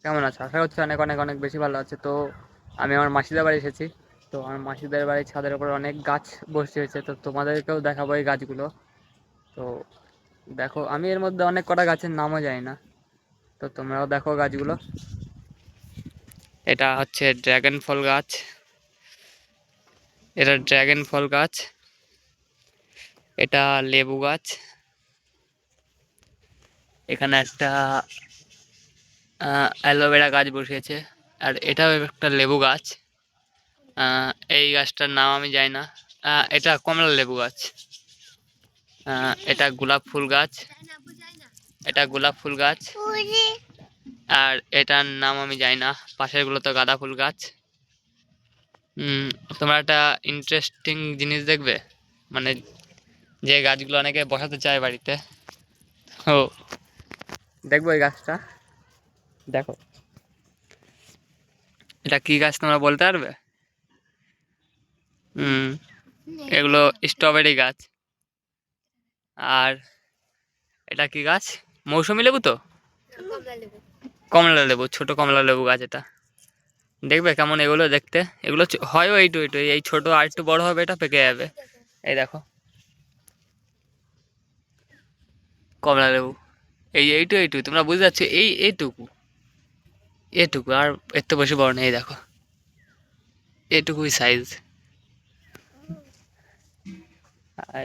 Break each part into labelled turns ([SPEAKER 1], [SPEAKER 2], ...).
[SPEAKER 1] কেমন আছো? আশা করছি অনেক অনেক অনেক বেশি ভালো আছে। তো আমি আমার মাসিদের বাড়ি এসেছি। তো আমার মাসিদের বাড়ির ছাদের উপর অনেক গাছ বসে হয়েছে, তো তোমাদেরকেও দেখাবো এই গাছগুলো। তো দেখো, আমি এর মধ্যে অনেক কটা গাছের নামও জানি না, তো তোমরাও দেখো গাছগুলো। এটা হচ্ছে ড্রাগন ফল গাছ। এটা ড্রাগন ফল গাছ। এটা লেবু গাছ। এখানে একটা অ্যালোভেরা গাছ বসিয়েছে। আর এটাও একটা লেবু গাছ। এই গাছটার নাম আমি জানি না। এটা কমলা লেবু গাছ। এটা গোলাপ ফুল গাছ। এটা গোলাপ ফুল গাছ। আর এটার নাম আমি জানি না। পাশের গুলো তো গাঁদা ফুল গাছ। উম, তোমরা একটা ইন্টারেস্টিং জিনিস দেখবে, মানে যে গাছগুলো অনেকে বসাতে চায় বাড়িতে। ও, দেখবো এই গাছটা। দেখো, এটা কি গাছ তোমরা বলতে পারবে? হুম, এগুলো স্ট্রবেরি গাছ। আর এটা কি গাছ? মৌসুমী লেবু তো? কমলা লেবু, ছোট কমলা লেবু গাছ এটা। দেখবে কেমন এগুলো দেখতে। এগুলো হয়ও এইটু এইটু, এই ছোট আর একটু বড় হবে, এটা পেকে যাবে। এই দেখো, কমলা লেবু। এইটু এইটু, তোমরা বুঝতে পারছো? এইটুকু, এটুকু, আর এর তো বেশি বড় নেই। এই দেখো, এটুকুই সাইজ।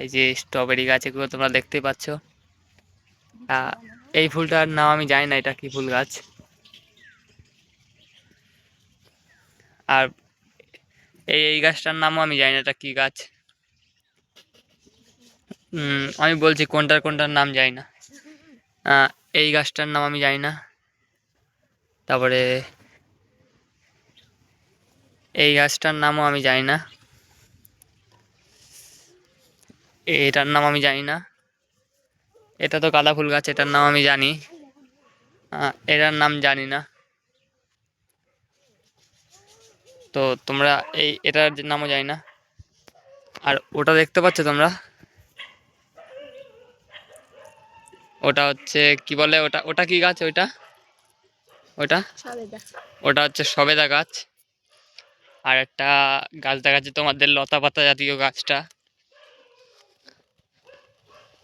[SPEAKER 1] এই যে স্ট্রবেরি গাছ, এগুলো তোমরা দেখতেই পাচ্ছ। আহ, এই ফুলটার নাম আমি জানি না, এটা কি ফুল গাছ। আর এই গাছটার নামও আমি জানি না, এটা কি গাছ। আমি বলছি কোনটার কোনটার নাম জানি না। আহ, এই গাছটার নাম আমি জানি না। তারপরে এই গাছটার নামও আমি জানি না। এটার নাম আমি জানি না। এটা তো গাঁদা ফুল গাছ, এটার নাম আমি জানি। এটার নাম জানি না। তো তোমরা এটার নামও জানি না। আর ওটা দেখতে পাচ্ছ তোমরা? ওটা হচ্ছে কি বলে, ওটা ওটা কি গাছ ওইটা? ওটা ওটা হচ্ছে সবেদা গাছ। আর একটা গাছ দেখাচ্ছে তোমাদের, লতা পাতা জাতীয় গাছটা।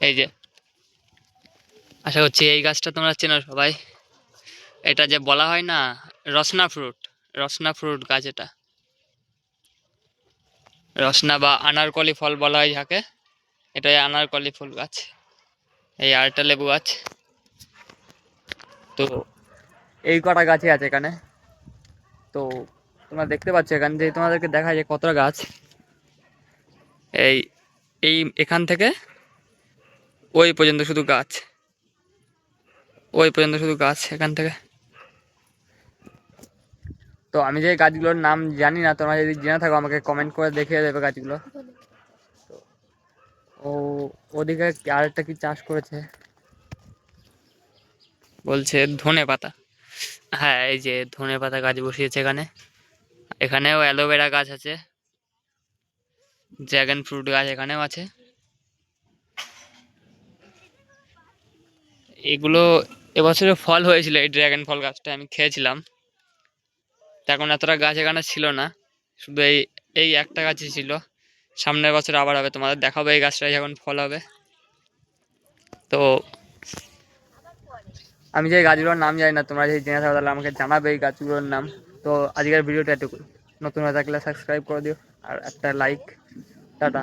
[SPEAKER 1] এই যে, আশা করছি এই গাছটা তোমরা চেনো সবাই। এটা যে বলা হয় না, রসনা ফ্রুট। রসনা ফ্রুট গাছ এটা। রসনা বা আনারকলি ফল বলা হয় যাকে, এটাই আনারকলি ফুল গাছ। এই আরেকটা লেবু গাছ। তো এই কটা গাছই আছে এখানে। তো তোমরা দেখতে পাচ্ছ এখান থেকে, তোমাদেরকে দেখা যায় কতটা গাছ। এই এই এখান থেকে ওই পর্যন্ত শুধু গাছ। ওই পর্যন্ত শুধু গাছ এখান থেকে। তো আমি যে গাছগুলোর নাম জানি না, তোমরা যদি জেনে থাকো আমাকে কমেন্ট করে দেখিয়ে দেবে গাছগুলো। ও, ওদিকে আরেকটা কি চাষ করেছে বলছে, ধনে পাতা। হ্যাঁ, এই যে ধনে পাতা গাছ বসিয়েছে এখানে। এখানেও অ্যালোভেরা গাছ আছে। ড্রাগন ফ্রুট গাছ এখানেও আছে। এগুলো এবছরে ফল হয়েছিল, এই ড্রাগন ফল গাছটা আমি খেয়েছিলাম। এখন এতটা গাছ এখানে ছিল না, শুধু এই এই একটা গাছই ছিল। সামনের বছর আবার হবে, তোমাদের দেখাবো এই গাছটাই যখন ফল হবে। তো আমি যে গাছগুলোর নাম জানি না, তোমরা যদি জেনে থাকো তাহলে আমাকে জানাবে এই গাছগুলোর নাম। তো আজকের ভিডিওটা এটুকুই। নতুন হয়ে থাকলে সাবস্ক্রাইব করে দিও, আর একটা লাইক। টাটা।